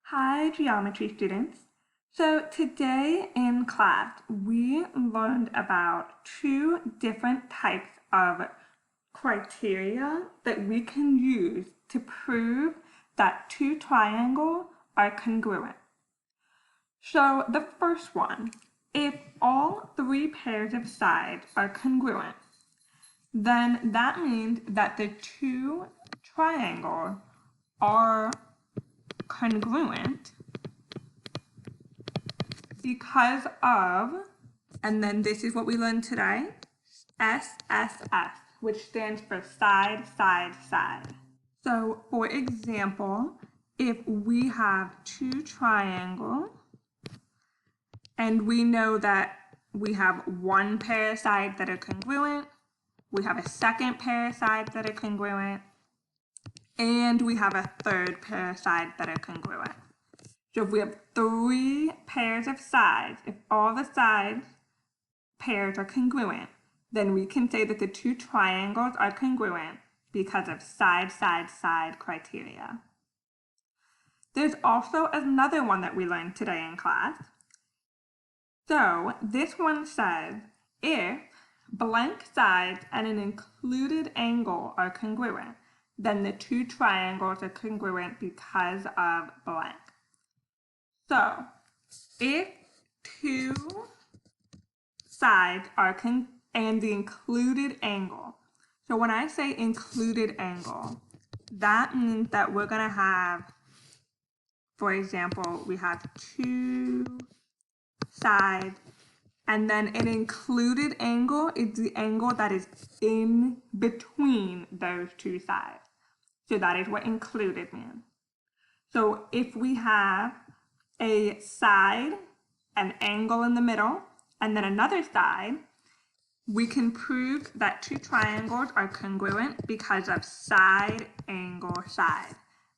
Hi, geometry students. So today in class, we learned about two different types of criteria that we can use to prove that two triangles are congruent. So the first one, if all three pairs of sides are congruent, then that means that the two triangles are congruent because of, and then this is what we learned today, SSS, which stands for side, side, side. So for example, if we have two triangles and we know that we have one pair of sides that are congruent, we have a second pair of sides that are congruent, and we have a third pair of sides that are congruent. So if we have three pairs of sides, if all the side pairs are congruent, then we can say that the two triangles are congruent because of side, side, side criteria. There's also another one that we learned today in class. So this one says, if blank sides and an included angle are congruent, then the two triangles are congruent because of blank. So, if two sides are and the included angle. So when I say included angle, that means that we're going to have, for example, we have two sides, and then an included angle is the angle that is in between those two sides. So that is what included means. So if we have a side, an angle in the middle, and then another side, we can prove that two triangles are congruent because of side, angle, side,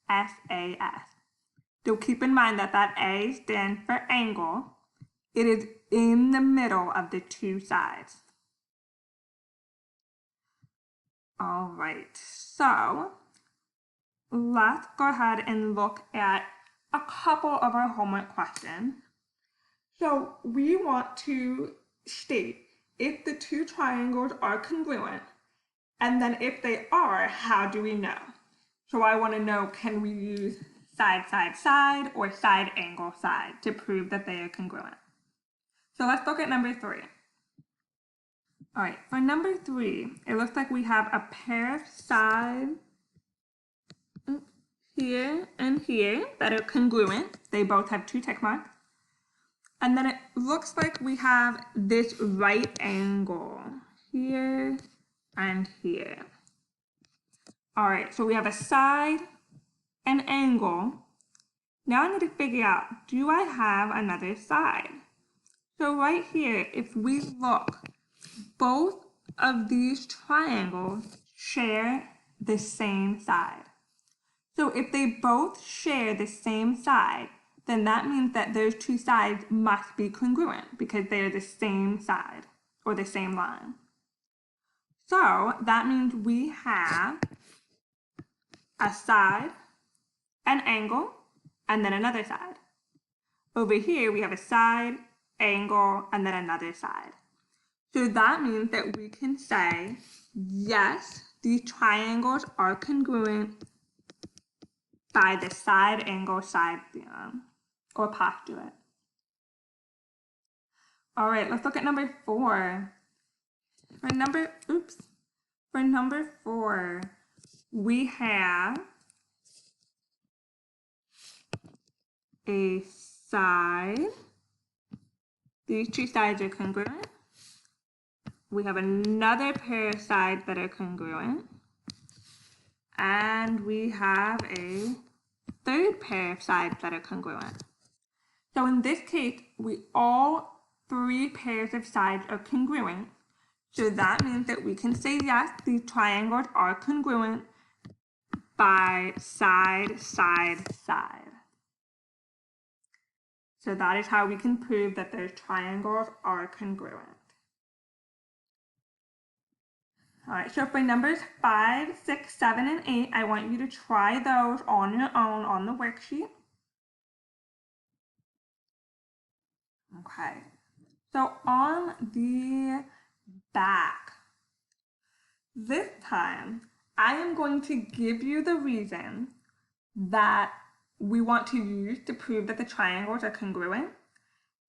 SAS. So keep in mind that that A stands for angle. It is in the middle of the two sides. All right, so let's go ahead and look at a couple of our homework questions. So we want to state if the two triangles are congruent, and then if they are, how do we know? So I want to know, can we use side, side, side, or side, angle, side to prove that they are congruent? So let's look at number 3. All right, for number 3, it looks like we have a pair of sides here and here that are congruent. They both have 2 tick marks. And then it looks like we have this right angle here and here. All right, so we have a side, an angle. Now I need to figure out, do I have another side? So right here, if we look, both of these triangles share the same side. So if they both share the same side, then that means that those two sides must be congruent because they're the same side or the same line. So that means we have a side, an angle, and then another side. Over here, we have a side, angle, and then another side. So that means that we can say, yes, these triangles are congruent by the side, angle, side theorem, or postulate. All right, let's look at number 4. For number 4, we have a side. These two sides are congruent. We have another pair of sides that are congruent. And we have a third pair of sides that are congruent. So in this case, all 3 pairs of sides are congruent. So that means that we can say, yes, these triangles are congruent by side, side, side. So that is how we can prove that those triangles are congruent. All right, so for numbers 5, 6, 7, and 8, I want you to try those on your own on the worksheet. Okay, so on the back, this time I am going to give you the reason that we want to use to prove that the triangles are congruent,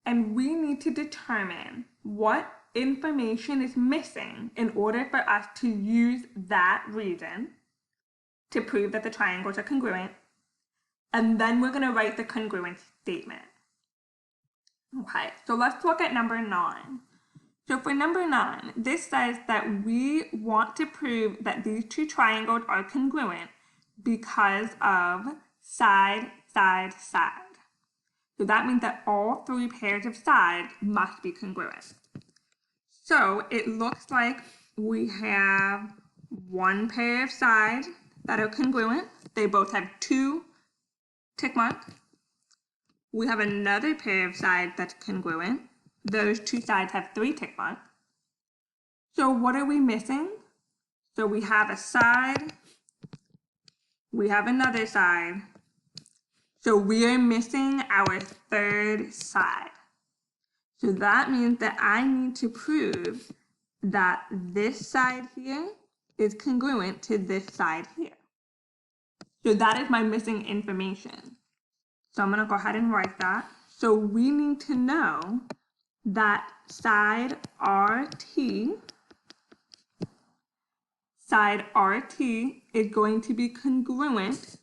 and we need to determine what information is missing in order for us to use that reason to prove that the triangles are congruent, and then we're going to write the congruence statement. Okay, so let's look at number 9. So for number 9, this says that we want to prove that these two triangles are congruent because of side, side, side. So that means that all 3 pairs of sides must be congruent. So it looks like we have one pair of sides that are congruent. They both have 2 tick marks. We have another pair of sides that's congruent. Those 2 sides have 3 tick marks. So what are we missing? So we have a side, we have another side. So we are missing our 3rd side. So that means that I need to prove that this side here is congruent to this side here. So that is my missing information. So I'm going to go ahead and write that. So we need to know that side RT is going to be congruent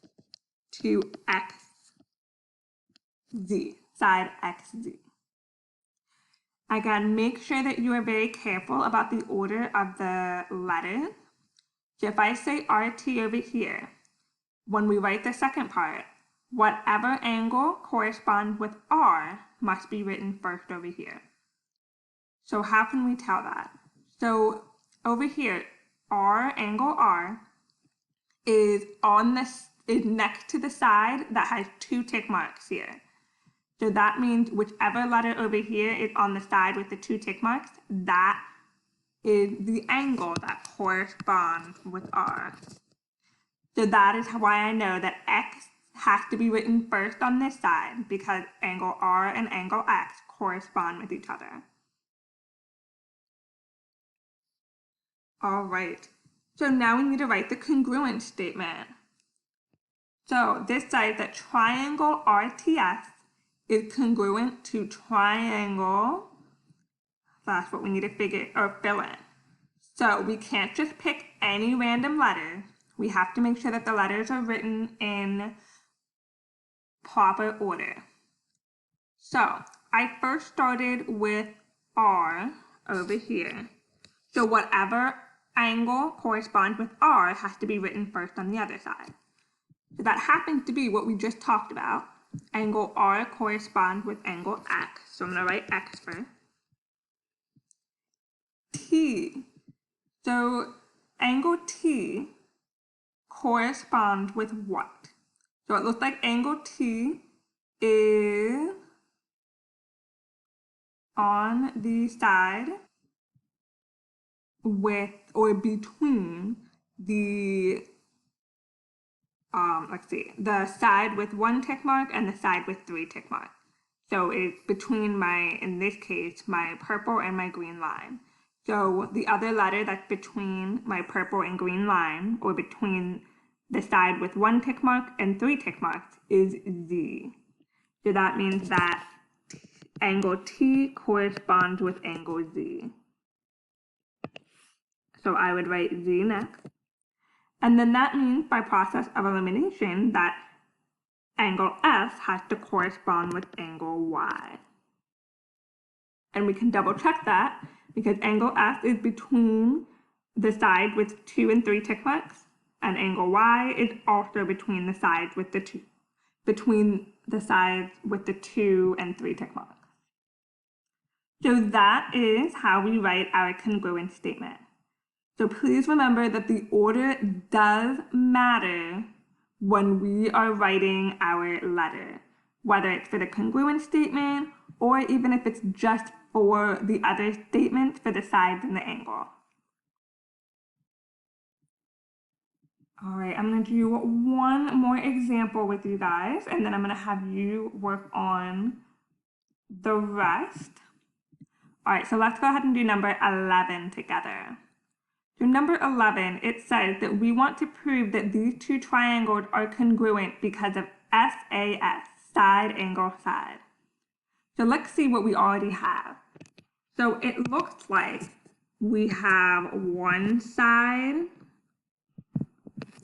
to XZ, side XZ. Again, make sure that you are very careful about the order of the letters. So if I say RT over here, when we write the second part, whatever angle corresponds with R must be written first over here. So how can we tell that? So over here, angle R is next to the side that has 2 tick marks here. So that means whichever letter over here is on the side with the 2 tick marks, that is the angle that corresponds with R. So that is why I know that X has to be written first on this side, because angle R and angle X correspond with each other. All right, so now we need to write the congruence statement. So this says that triangle RTS is congruent to triangle, that's what we need to fill in. So we can't just pick any random letter. We have to make sure that the letters are written in proper order. So I first started with R over here. So whatever angle corresponds with R has to be written first on the other side. So that happens to be what we just talked about. Angle R corresponds with angle X. So I'm going to write X first. T. So angle T corresponds with what? So it looks like angle T is on the side with or between the the side with 1 tick mark and the side with 3 tick marks. So it's between in this case, my purple and my green line. So the other letter that's between my purple and green line, or between the side with 1 tick mark and 3 tick marks, is Z. So that means that angle T corresponds with angle Z. So I would write Z next. And then that means by process of elimination that angle S has to correspond with angle Y. And we can double check that because angle S is between the side with 2 and 3 tick marks, and angle Y is also between the sides with the 2 and 3 tick marks. So that is how we write our congruence statement. So please remember that the order does matter when we are writing our letter, whether it's for the congruence statement or even if it's just for the other statements for the sides and the angle. All right, I'm going to do one more example with you guys, and then I'm going to have you work on the rest. All right, so let's go ahead and do number 11 together. So number 11, it says that we want to prove that these two triangles are congruent because of SAS, side angle side. So let's see what we already have. So it looks like we have one side,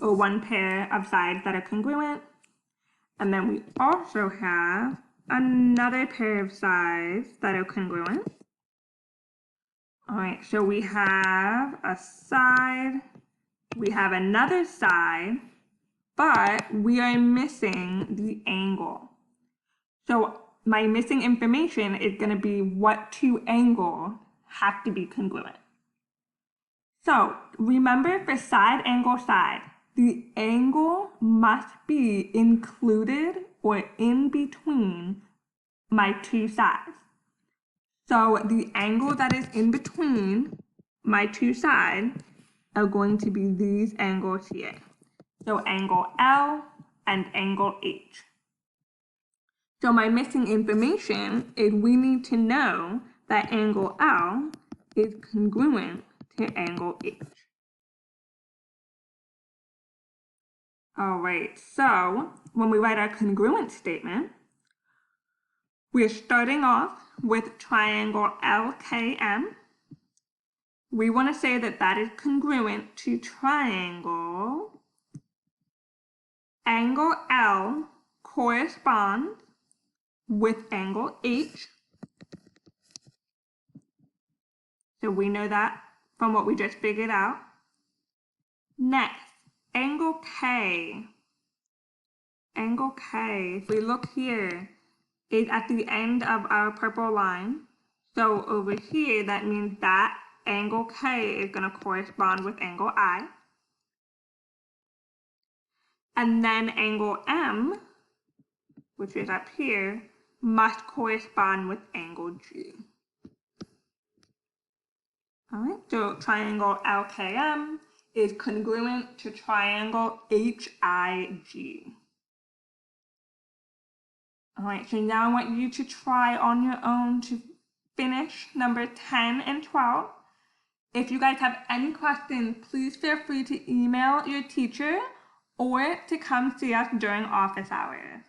or one pair of sides that are congruent, and then we also have another pair of sides that are congruent. All right, so we have a side, we have another side, but we are missing the angle. So my missing information is going to be what two angles have to be congruent. So remember, for side angle side, the angle must be included or in between my two sides. So the angle that is in between my two sides are going to be these angles here. So angle L and angle H. So my missing information is we need to know that angle L is congruent to angle H. All right, so when we write our congruent statement, we're starting off with triangle LKM. We want to say that that is congruent to triangle. Angle L corresponds with angle H. So we know that from what we just figured out. Next, angle K. Angle K, if we look here, is at the end of our purple line. So over here, that means that angle K is going to correspond with angle I. And then angle M, which is up here, must correspond with angle G. All right, so triangle LKM is congruent to triangle HIG. All right, so now I want you to try on your own to finish number 10 and 12. If you guys have any questions, please feel free to email your teacher or to come see us during office hours.